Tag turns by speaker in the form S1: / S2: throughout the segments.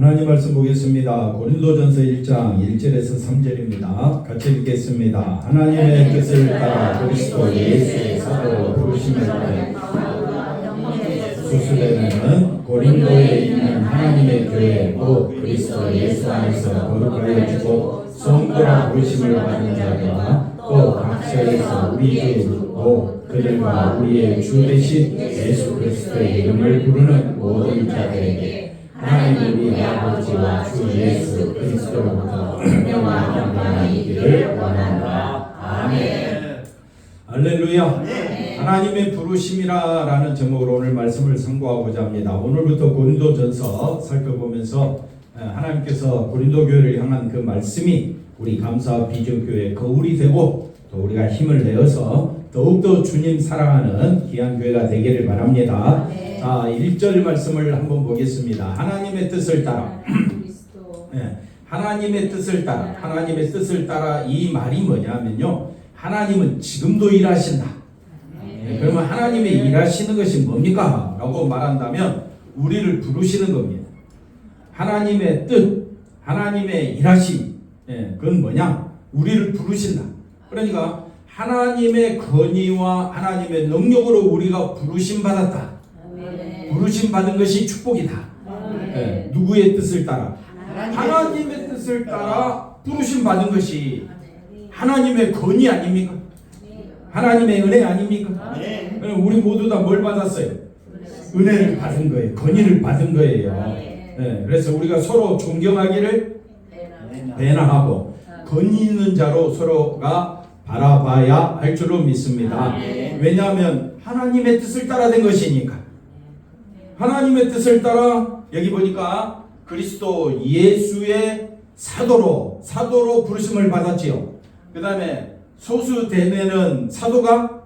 S1: 하나님 말씀 보겠습니다. 고린도전서 1장 1절에서 3절입니다. 같이 읽겠습니다. 하나님의 뜻을 따라 그리스도 예수의 사도로 부르심을 받은 소수되는 고린도에 있는 하나님의 교회 곧 그리스도 예수 안에서 거룩하여 주고 성도라 부르심을 받은 자들과 또 각처에서 우리 주 그들과 우리의 주 되신 예수 그리스도의 이름을 부르는 모든 자들에게 하나님 우리 아버지와 주 예수 그리스도로부터 은혜와 평강이 있기를 원한다. 아멘. 할렐루야. 하나님의 부르심이라는 제목으로 오늘 말씀을 선고하고자 합니다. 오늘부터 고린도전서 살펴보면서 하나님께서 고린도 교회를 향한 그 말씀이 우리 감사 비전교회 거울이 되고 또 우리가 힘을 내어서 더욱더 주님 사랑하는 귀한 교회가 되기를 바랍니다. 자, 1절 말씀을 한번 보겠습니다. 하나님의 뜻을 따라 하나님의 뜻을 따라 하나님의 뜻을 따라 이 말이 뭐냐면요, 하나님은 지금도 일하신다. 그러면 하나님의 일하시는 것이 뭡니까? 라고 말한다면 우리를 부르시는 겁니다. 하나님의 뜻, 하나님의 일하심, 그건 뭐냐? 우리를 부르신다. 그러니까 하나님의 건의와 하나님의 능력으로 우리가 부르심 받았다. 부르심 받은 것이 축복이다. 누구의 뜻을 따라? 하나님의 뜻을 따라 부르심 받은 것이 하나님의 건의 아닙니까? 하나님의 은혜 아닙니까? 우리 모두 다 뭘 받았어요? 은혜를 받은 거예요. 건의를 받은 거예요. 그래서 우리가 서로 존경하기를 배나하고 건의 있는 자로 서로가 바라봐야 할 줄로 믿습니다. 왜냐하면 하나님의 뜻을 따라 된 것이니까. 하나님의 뜻을 따라 여기 보니까 그리스도 예수의 사도로 부르심을 받았지요. 그 다음에 소수되는 사도가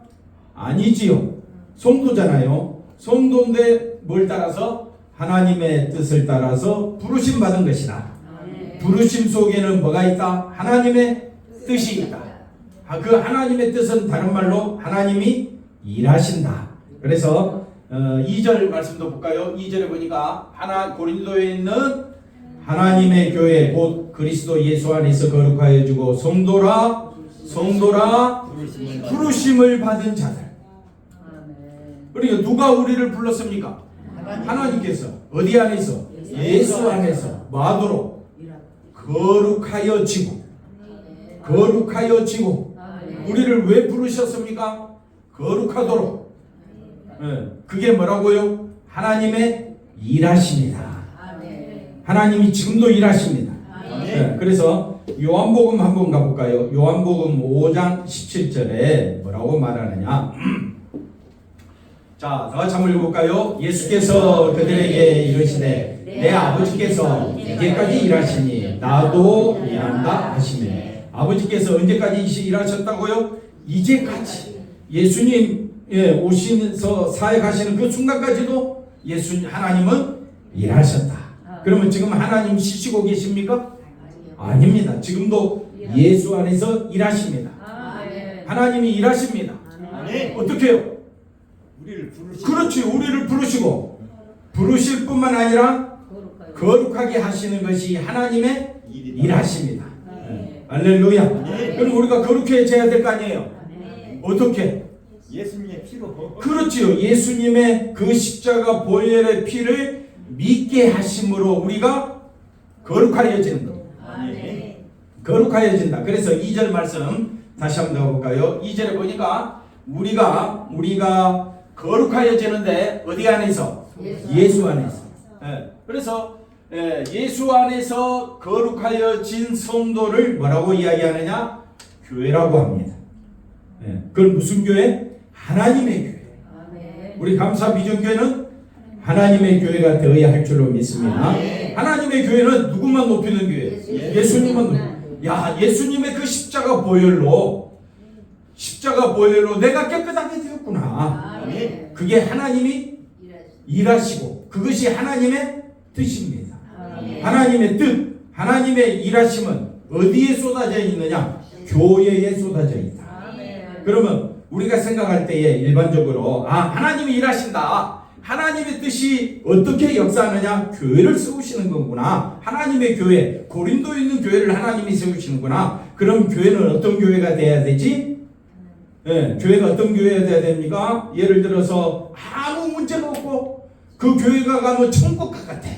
S1: 아니지요. 성도잖아요. 성도인데 뭘 따라서? 하나님의 뜻을 따라서 부르심 받은 것이다. 부르심 속에는 뭐가 있다? 하나님의 뜻이 있다. 그 하나님의 뜻은 다른 말로 하나님이 일하신다. 그래서 2절 말씀도 볼까요? 2절에 보니까 고린도에 있는 하나님의 교회 곧 그리스도 예수 안에서 거룩하여 주고 성도라 부르심을 받은 자들. 그러니까 누가 우리를 불렀습니까? 하나님께서. 어디 안에서? 예수 안에서. 뭐하도록? 거룩하여 지고 우리를 왜 부르셨습니까? 거룩하도록. 그게 뭐라고요? 하나님의 일하십니다. 하나님이 지금도 일하십니다. 그래서 요한복음 한번 가볼까요? 요한복음 5장 17절에 뭐라고 말하느냐? 자, 다 같이 한번 읽어볼까요? 예수께서 그들에게 이르시되 내 아버지께서 이제까지 일하시니 나도 일한다 하시며. 아버지께서 언제까지 일하셨다고요? 이제까지. 예수님 오시면서 사역하시는 그 순간까지도 하나님은 일하셨다. 그러면 지금 하나님 쉬시고 계십니까? 아닙니다. 지금도 예수 안에서 일하십니다. 하나님이 일하십니다. 어떻게 해요? 그렇지. 우리를 부르시고 부르실 뿐만 아니라 거룩하게 하시는 것이 하나님의 일하십니다. 할렐루야. 그럼 우리가 거룩해져야 될 거 아니에요? 어떻게?
S2: 예수님의 피로.
S1: 그렇지요. 예수님의 그 십자가 보혈의 피를 믿게 하심으로 우리가 거룩하여지는 겁니다. 거룩하여진다. 그래서 2절 말씀 다시 한번 나와볼까요? 2절에 보니까 우리가 거룩하여지는데 어디 안에서? 예수 안에서. 그래서 예수 안에서 거룩하여진 성도를 뭐라고 이야기하느냐? 교회라고 합니다. 그건 무슨 교회? 하나님의 교회. 우리 감사 비전교회는 하나님의 교회가 되어야 할 줄로 믿습니다. 하나님의 교회는 누구만 높이는 교회? 예수님만 높이는. 예수님의 그 십자가 보혈로 내가 깨끗하게 되었구나. 그게 하나님이 일하시고 그것이 하나님의 뜻입니다. 하나님의 뜻, 하나님의 일하심은 어디에 쏟아져 있느냐? 교회에 쏟아져 있다. 그러면 우리가 생각할 때에 일반적으로 하나님이 일하신다. 하나님의 뜻이 어떻게 역사하느냐? 교회를 세우시는 거구나. 하나님의 교회, 고린도에 있는 교회를 하나님이 세우시는구나. 그럼 교회는 어떤 교회가 돼야 되지? 네, 교회가 어떤 교회가 돼야 됩니까? 예를 들어서 아무 문제가 없고 그 교회가 가면 천국과 같아.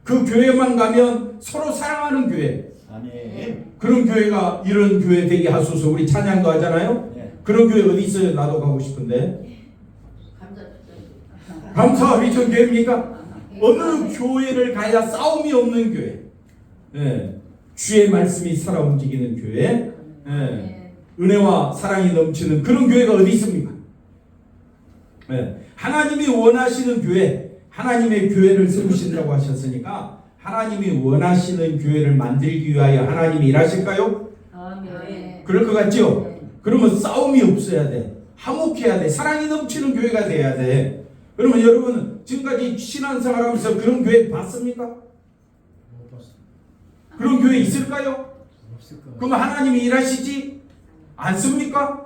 S1: 그 교회만 가면 서로 사랑하는 교회.
S2: 아멘.
S1: 그런 교회가 이런 교회 되게 하소서. 우리 찬양도 하잖아요.
S2: 네.
S1: 그런 교회 어디 있어요? 나도 가고 싶은데. 감사회전 교회입니까? 어느 교회를 가야 싸움이 없는 교회. 예. 주의 말씀이 살아 움직이는 교회. 예. 은혜와 사랑이 넘치는 그런 교회가 어디 있습니까? 예. 하나님이 원하시는 교회, 하나님의 교회를 세우신다고 하셨으니까 하나님이 원하시는 교회를 만들기 위하여 하나님이 일하실까요?
S3: 아멘.
S1: 그럴 것 같죠? 그러면 싸움이 없어야 돼. 화목해야 돼. 사랑이 넘치는 교회가 돼야 돼. 그러면 여러분은 지금까지 신앙생활하면서 그런 교회 봤습니까?
S2: 못 봤습니다.
S1: 그런 교회 있을까요?
S2: 없을 것
S1: 그럼 하나님이 일하시지 않습니까?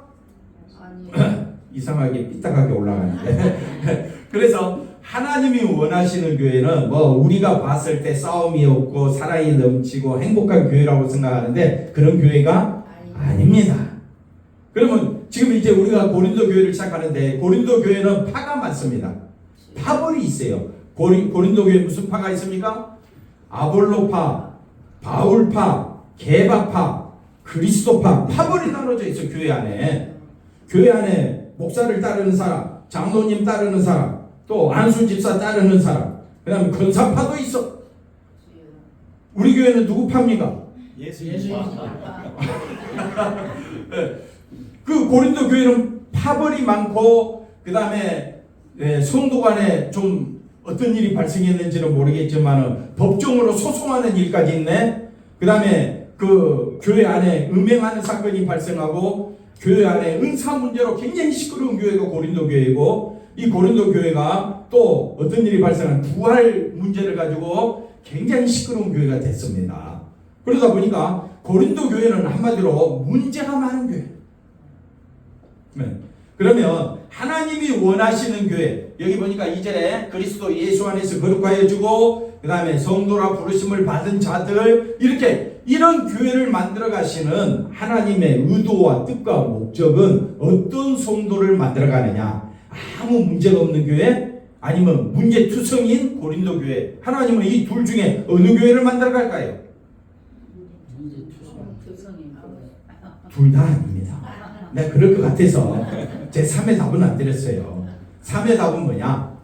S1: 이상하게 삐딱하게 올라가는데 그래서 하나님이 원하시는 교회는 뭐 우리가 봤을 때 싸움이 없고 사랑이 넘치고 행복한 교회라고 생각하는데 그런 교회가 아닙니다. 그러면 지금 이제 우리가 고린도 교회를 시작하는데 고린도 교회는 파가 많습니다. 파벌이 있어요. 고린도 교회 무슨 파가 있습니까? 아볼로파, 바울파, 게바파, 그리스도파, 파벌이 나눠져 있어. 교회 안에. 교회 안에 목사를 따르는 사람, 장로님 따르는 사람, 또 안수 집사 따르는 사람, 그 다음에 권사파도 있어. 우리 교회는 누구 파입니까?
S2: 예수님.
S1: 그 고린도 교회는 파벌이 많고 그 다음에 성도 간에 좀 어떤 일이 발생했는지는 모르겠지만 법정으로 소송하는 일까지 있네. 그 다음에 그 교회 안에 음행하는 사건이 발생하고 교회 안에 은사 문제로 굉장히 시끄러운 교회가 고린도 교회이고 이 고린도 교회가 또 어떤 일이 발생한 부활 문제를 가지고 굉장히 시끄러운 교회가 됐습니다. 그러다 보니까 고린도 교회는 한마디로 문제가 많은 교회. 그러면 하나님이 원하시는 교회, 여기 보니까 2절에 그리스도 예수 안에서 거룩하여 주고 그 다음에 성도라 부르심을 받은 자들, 이렇게 이런 교회를 만들어 가시는 하나님의 의도와 뜻과 목적은 어떤 성도를 만들어 가느냐? 아무 문제가 없는 교회? 아니면 문제투성인 고린도 교회? 하나님은 이 둘 중에 어느 교회를 만들어 갈까요? 둘 다 아닙니다. 내가 그럴 것 같아서 제 3의 답은 안 드렸어요. 3의 답은 뭐냐?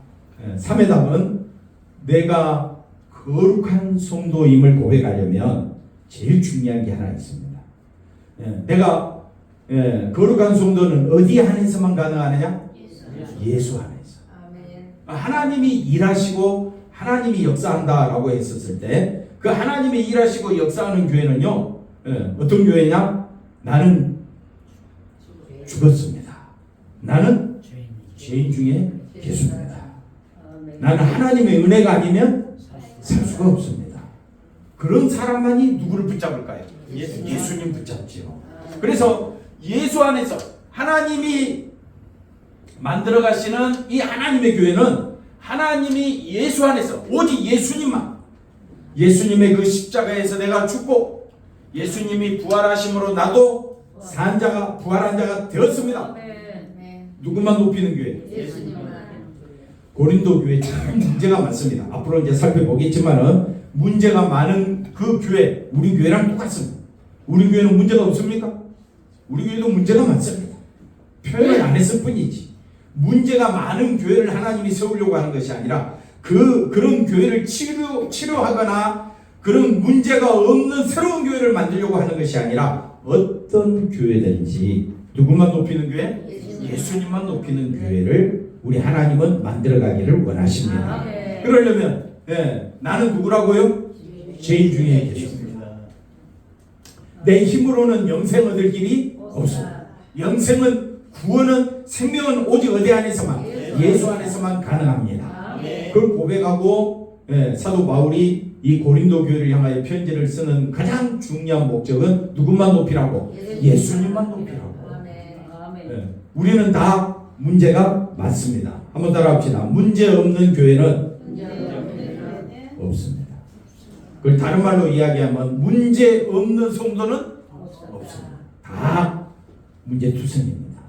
S1: 3의 답은 내가 거룩한 성도임을 고백하려면 제일 중요한 게 하나 있습니다. 내가 거룩한 성도는 어디 안에서만 가능하느냐? 예수 안에서. 하나님이 일하시고 하나님이 역사한다라고 했었을 때 그 하나님이 일하시고 역사하는 교회는요, 어떤 교회냐? 나는 죽었습니다. 나는 죄인 중에 계십니다. 나는 하나님의 은혜가 아니면 살 수가 없습니다. 그런 사람만이 누구를 붙잡을까요? 예수님 붙잡지요. 그래서 예수 안에서 하나님이 만들어 가시는 이 하나님의 교회는 하나님이 예수 안에서 오직 예수님의 그 십자가에서 내가 죽고 예수님이 부활하심으로 나도 산 자가 부활한 자가 되었습니다. 누구만 높이는 교회? 고린도 교회 참 문제가 많습니다. 앞으로 이제 살펴보겠지만은 문제가 많은 그 교회, 우리 교회랑 똑같습니다. 우리 교회는 문제가 없습니까? 우리 교회도 문제가 많습니다. 표현을 안 했을 뿐이지. 문제가 많은 교회를 하나님이 세우려고 하는 것이 아니라 그런 교회를 치료하거나 그런 문제가 없는 새로운 교회를 만들려고 하는 것이 아니라 어떤 교회든지 누구만 높이는 교회? 예수님만 높이는 교회를 우리 하나님은 만들어가기를 원하십니다. 그러려면 나는 누구라고요? 죄인 중에 계십니다. 내 힘으로는 영생 얻을 길이 없습니다. 영생은 구원은 생명은 오직 어디 안에서만? 예수 안에서만 가능합니다. 그걸 고백하고 사도 바울이 이 고린도 교회를 향하여 편지를 쓰는 가장 중요한 목적은 누구만 높이라고? 예수님만 높이라고. 우리는 다 문제가 많습니다. 한번 따라합시다. 문제 없는 교회는 없습니다. 그걸 다른 말로 이야기하면 문제 없는 성도는 없습니다. 다 문제투성입니다.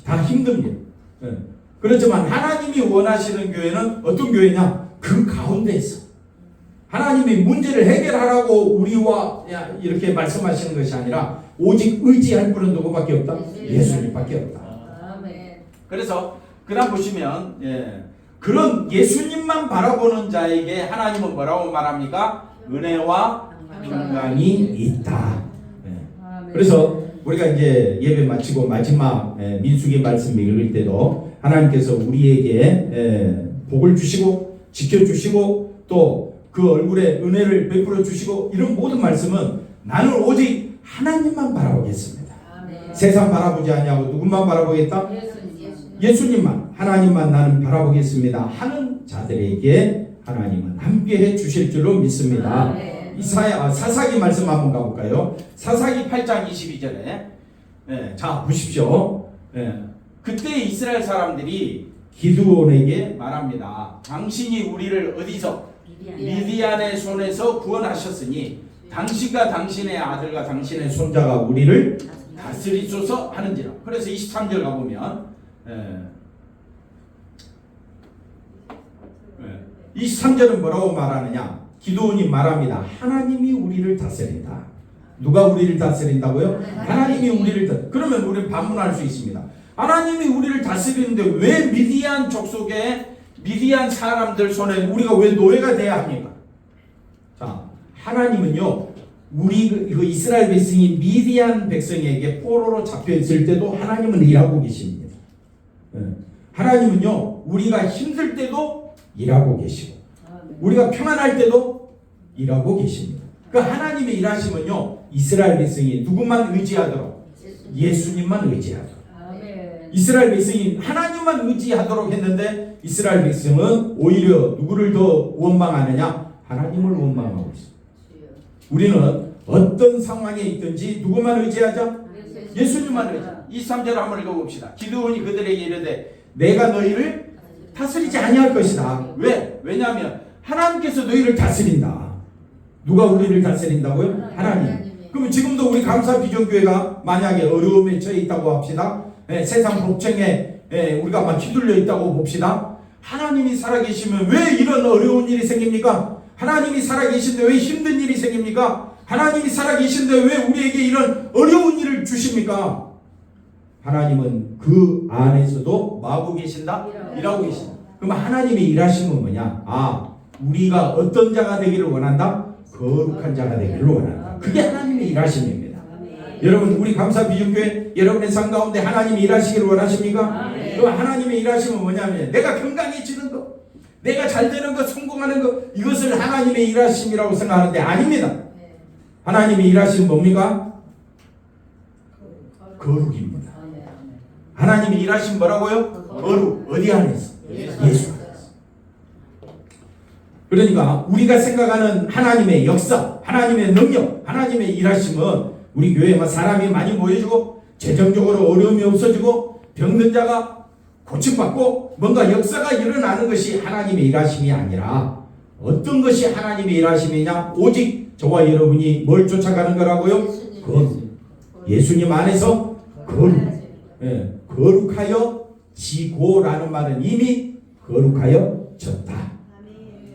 S1: 다 힘듭니다. 예. 그렇지만 하나님이 원하시는 교회는 어떤 교회냐? 그 가운데에서 하나님이 문제를 해결하라고 우리와 이렇게 말씀하시는 것이 아니라 오직 의지할 분은 누구밖에 없다? 예수님밖에 없다. 그래서 그다음 보시면 그런 예수님만 바라보는 자에게 하나님은 뭐라고 말합니까? 은혜와 평강이 있다. 그래서 우리가 이제 예배 마치고 마지막 민수기 말씀 읽을 때도 하나님께서 우리에게 복을 주시고 지켜주시고 또 그 얼굴에 은혜를 베풀어 주시고 이런 모든 말씀은 나는 오직 하나님만 바라보겠습니다. 세상 바라보지 아니하고 누구만 바라보겠다? 예수님만, 하나님만 나는 바라보겠습니다 하는 자들에게 하나님은 함께해 주실 줄로 믿습니다. 사사기 말씀 한번 가볼까요? 사사기 8장 22절에 자 보십시오. 그때 이스라엘 사람들이 기드온에게 말합니다. 당신이 우리를 어디서? 미디안의 손에서 구원하셨으니 당신과 당신의 아들과 당신의 손자가 우리를 다스리소서 하는지라. 그래서 23절 가보면 23절은 뭐라고 말하느냐? 기드온이 말합니다. 하나님이 우리를 다스린다. 누가 우리를 다스린다고요? 하나님이 우리를 그러면 우리는 반문할 수 있습니다. 하나님이 우리를 다스리는데 왜 미디안 족속의 미디안 사람들 손에 우리가 왜 노예가 돼야 합니까? 자, 하나님은요, 우리 그 이스라엘 백성이 미디안 백성에게 포로로 잡혀 있을 때도 하나님은 일하고 계십니다. 하나님은요, 우리가 힘들 때도 일하고 계시고, 우리가 평안할 때도 일하고 계십니다. 그 하나님의 일하심은요, 이스라엘 백성이 누구만 의지하도록? 예수님만 의지하도록. 이스라엘 백성이 하나님만 의지하도록 했는데 이스라엘 백성은 오히려 누구를 더 원망하느냐? 하나님을 원망하고 있습니다. 우리는 어떤 상황에 있든지 누구만 의지하자? 예수님만 의지. 23절 한번 읽어봅시다. 기드온이 그들에게 이르되 내가 너희를 다스리지 아니할 것이다. 왜? 왜냐하면 하나님께서 너희를 다스린다. 누가 우리를 다스린다고요? 하나님. 그러면 지금도 우리 감사비전교회가 만약에 어려움에 처해 있다고 합시다. 세상 복쟁에 우리가 막 휘둘려 있다고 봅시다. 하나님이 살아계시면 왜 이런 어려운 일이 생깁니까? 하나님이 살아계신데 왜 힘든 일이 생깁니까? 하나님이 살아계신데 왜 우리에게 이런 어려운 일을 주십니까? 하나님은 그 안에서도 마구 계신다? 일하고 계신다. 그럼 하나님의 일하심은 뭐냐? 우리가 어떤 자가 되기를 원한다? 거룩한 자가 되기를 원한다. 그게 하나님의 일하심입니다. 여러분 우리 감사비전교회 여러분의 삶 가운데 하나님이 일하시기를 원하십니까? 그럼 하나님의 일하심은 뭐냐면 내가 건강해지는 것, 내가 잘 되는 것, 성공하는 것, 이것을 하나님의 일하심이라고 생각하는데 아닙니다. 하나님의 일하심은 뭡니까? 거룩입니다. 하나님의 일하심 뭐라고요? 거룩. 어디 안에서? 예수 안에서. 그러니까 우리가 생각하는 하나님의 역사, 하나님의 능력, 하나님의 일하심은 우리 교회에 사람이 많이 모여지고 재정적으로 어려움이 없어지고 병든 자가 고침받고 뭔가 역사가 일어나는 것이 하나님의 일하심이 아니라 어떤 것이 하나님의 일하심이냐? 오직 저와 여러분이 뭘 쫓아가는 거라고요? 거룩. 예수님 안에서 거룩. 거룩하여 지고라는 말은 이미 거룩하여 졌다.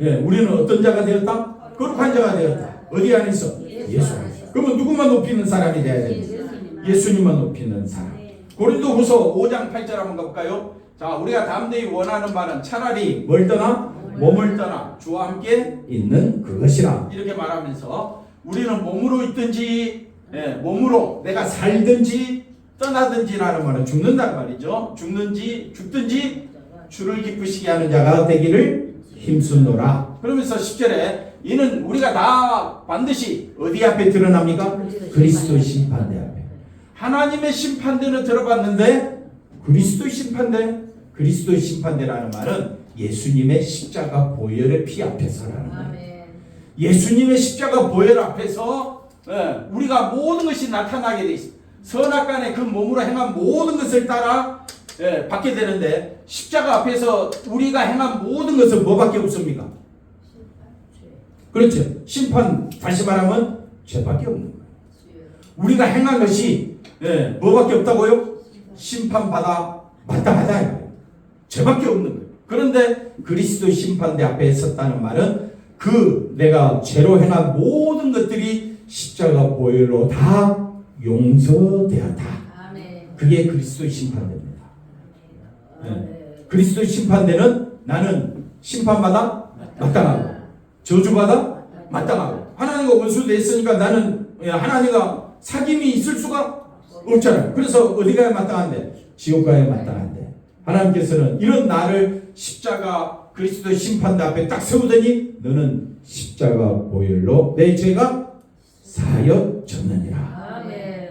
S1: 우리는 어떤 자가 되었다? 거룩한 자가 되었다. 어디 안에서? 예수 안에서. 그러면 누구만 높이는 사람이 돼야 됩니다. 예수님만 높이는 사람. 고린도후서 5장 8절 한번 가볼까요? 자, 우리가 담대히 원하는 바는 차라리 뭘 떠나? 몸을 떠나 주와 함께 있는 그것이라. 이렇게 말하면서 우리는 몸으로 있든지 몸으로 내가 살든지 떠나든지라는 말은 죽는다는 말이죠. 죽든지 주를 기쁘시게 하는 자가 되기를 힘쓰노라. 그러면서 10절에 이는 우리가 다 반드시 어디 앞에 드러납니까? 그리스도 심판대 앞에. 하나님의 심판대는 들어봤는데 그리스도 심판대라는 말은 예수님의 십자가 보혈의 피 앞에서라는 말이에요. 예수님의 십자가 보혈 앞에서 우리가 모든 것이 나타나게 돼 있습니다. 선악간에 그 몸으로 행한 모든 것을 따라 받게 되는데 십자가 앞에서 우리가 행한 모든 것은 뭐밖에 없습니까? 그렇죠. 심판, 다시 말하면 죄밖에 없는 거예요. 우리가 행한 것이 뭐밖에 없다고요? 심판받아 마땅하다. 죄밖에 없는 거예요. 그런데 그리스도 심판대 앞에 섰다는 말은 그 내가 죄로 행한 모든 것들이 십자가 보혈로 다 용서되었다. 그게 그리스도 심판대입니다. 그리스도 심판대는 나는 심판받아 마땅하고 저주받아 마땅하고 하나님과 원수 됐으니까 나는 하나님과 사귐이 있을 수가 없잖아요. 그래서 어디 가야 마땅한데? 지옥 가야 마땅한데 하나님께서는 이런 나를 십자가 그리스도 심판대 앞에 딱 세우더니 너는 십자가 보혈로 내 죄가 사여졌느니라.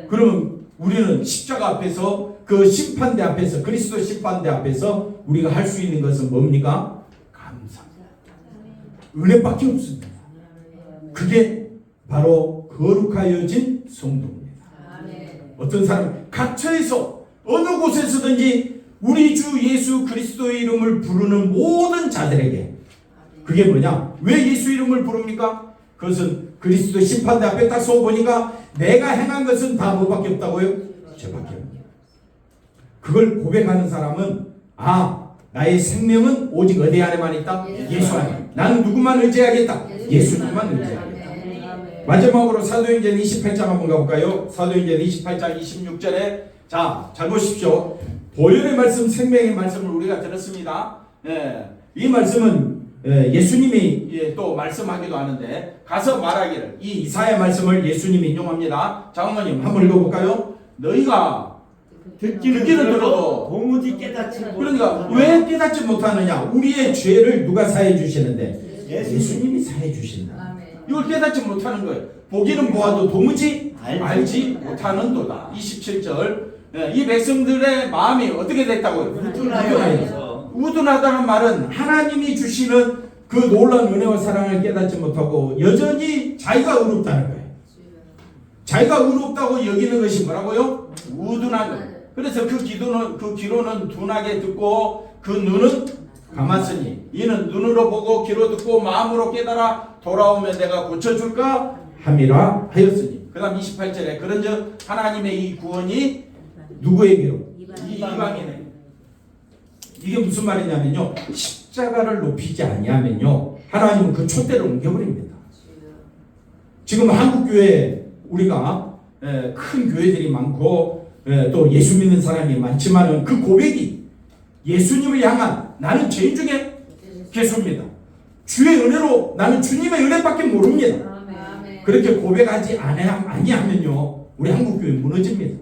S1: 그러면 우리는 십자가 앞에서 그 심판대 앞에서 그리스도 심판대 앞에서 우리가 할 수 있는 것은 뭡니까? 감사합니다. 은혜밖에 없습니다. 그게 바로 거룩하여진 성도입니다. 어떤 사람 각처에서 어느 곳에서든지 우리 주 예수 그리스도의 이름을 부르는 모든 자들에게 그게 뭐냐? 왜 예수 이름을 부릅니까? 그것은 그리스도 심판대 앞에 딱 서 보니까 내가 행한 것은 다 뭐밖에 없다고요? 죄밖에 없다. 그걸 고백하는 사람은 나의 생명은 오직 어디 안에만 있다? 예수 안에. 나는 누구만 의지하겠다? 예수님만 의지하겠다. 마지막으로 사도행전 28장 한번 가볼까요? 사도행전 28장 26절에 잘 보십시오. 보혈의 말씀, 생명의 말씀을 우리가 들었습니다. 이 말씀은 예수님이 또 말씀하기도 하는데 가서 말하기를 이 이사야 말씀을 예수님이 인용합니다. 장로님 한번 읽어볼까요? 너희가 듣기는 들어도
S2: 도무지 깨닫지 못하는
S1: 그러니까 왜 깨닫지 못하느냐? 우리의 죄를 누가 사해 주시는데? 예수님이 사해 주신다. 이걸 깨닫지 못하는 거예요. 보기는 보아도 도무지 알지 못하는도다. 27절. 이 백성들의 마음이 어떻게 됐다고요? 우둔하다는 말은 하나님이 주시는 그 놀라운 은혜와 사랑을 깨닫지 못하고 여전히 자기가 의롭다는 거예요. 자기가 의롭다고 여기는 것이 뭐라고요? 우둔한 거예요. 그래서 그 귀로는 둔하게 듣고 그 눈은 감았으니 이는 눈으로 보고 귀로 듣고 마음으로 깨달아 돌아오면 내가 고쳐줄까 함이라 하였으니. 그 다음 28절에 그런즉 하나님의 이 구원이 누구에게로? 이방인에게. 이게 무슨 말이냐면요, 십자가를 높이지 아니하면요 하나님은 그 촛대를 옮겨버립니다. 지금 한국교회 우리가 큰 교회들이 많고 또 예수 믿는 사람이 많지만은 그 고백이 예수님을 향한 나는 죄인 중에 개수입니다. 주의 은혜로 나는 주님의 은혜밖에 모릅니다. 그렇게 고백하지 아니하면요 우리 한국교회 무너집니다.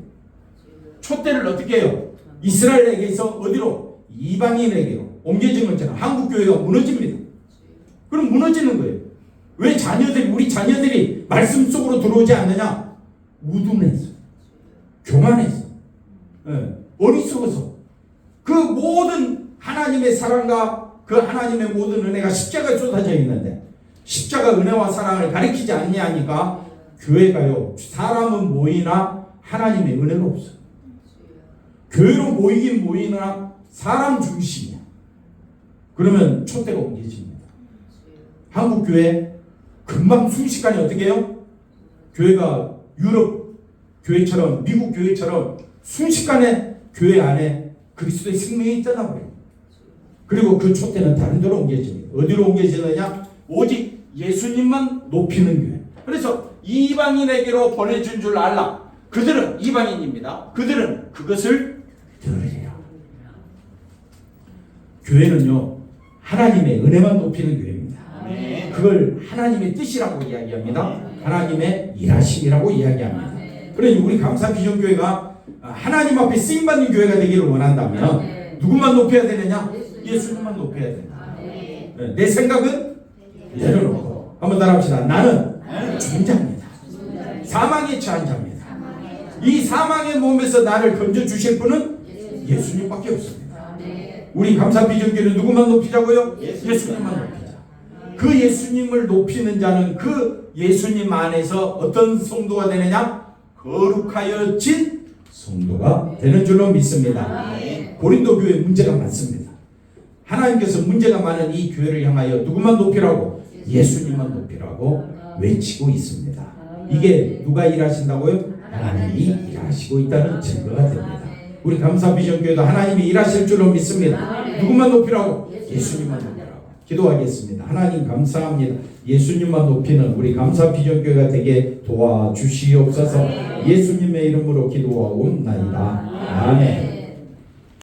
S1: 촛대를 어떻게 해요? 이스라엘에게서 어디로? 이방인에게로 옮겨진 것처럼 한국교회가 무너집니다. 그럼 무너지는 거예요. 왜 우리 자녀들이 말씀 속으로 들어오지 않느냐? 우둔해서, 교만해서, 어리석어서 그 모든 하나님의 사랑과 그 하나님의 모든 은혜가 십자가에 쏟아져 있는데 십자가 은혜와 사랑을 가리키지 않냐니까 교회가요 사람은 모이나 하나님의 은혜가 없어요. 교회로 모이긴 모이나 사람 중심이야. 그러면 촛대가 옮겨집니다. 한국교회 금방 순식간에 어떻게 해요? 교회가 유럽 교회처럼 미국 교회처럼 순식간에 교회 안에 그리스도의 생명이 떠나버려요. 그리고 그 촛대는 다른 데로 옮겨집니다. 어디로 옮겨지느냐? 오직 예수님만 높이는 교회. 그래서 이방인에게로 보내준 줄 알라. 그들은 이방인입니다. 그들은 그것을 들으리라. 교회는요 하나님의 은혜만 높이는 교회입니다. 그걸 하나님의 뜻이라고 이야기합니다. 하나님의 일하심이라고 이야기합니다. 그러니 우리 감사비전교회가 하나님 앞에 쓰임받는 교회가 되기를 원한다면 누구만 높여야 되느냐? 예수님만 높여야 된다. 내 생각은 내려놓고 한번 따라합시다. 나는 존재합니다. 사망에 처한 자입니다. 이 사망의 몸에서 나를 건져주실 분은 예수님밖에 없습니다. 우리 감사비전교회는 누구만 높이자고요? 예수님만 높이자. 그 예수님을 높이는 자는 그 예수님 안에서 어떤 성도가 되느냐? 거룩하여진 성도가 되는 줄로 믿습니다. 고린도 교회 문제가 많습니다. 하나님께서 문제가 많은 이 교회를 향하여 누구만 높이라고? 예수님만 높이라고 외치고 있습니다. 이게 누가 일하신다고요? 하나님이 일하시고 있다는 증거가 됩니다. 우리 감사비전교회도 하나님이 일하실 줄로 믿습니다. 누구만 높이라고? 예수님만 높이라고. 기도하겠습니다. 하나님 감사합니다. 예수님만 높이는 우리 감사비전교회가 되게 도와주시옵소서. 예수님의 이름으로 기도하옵나이다. 아멘.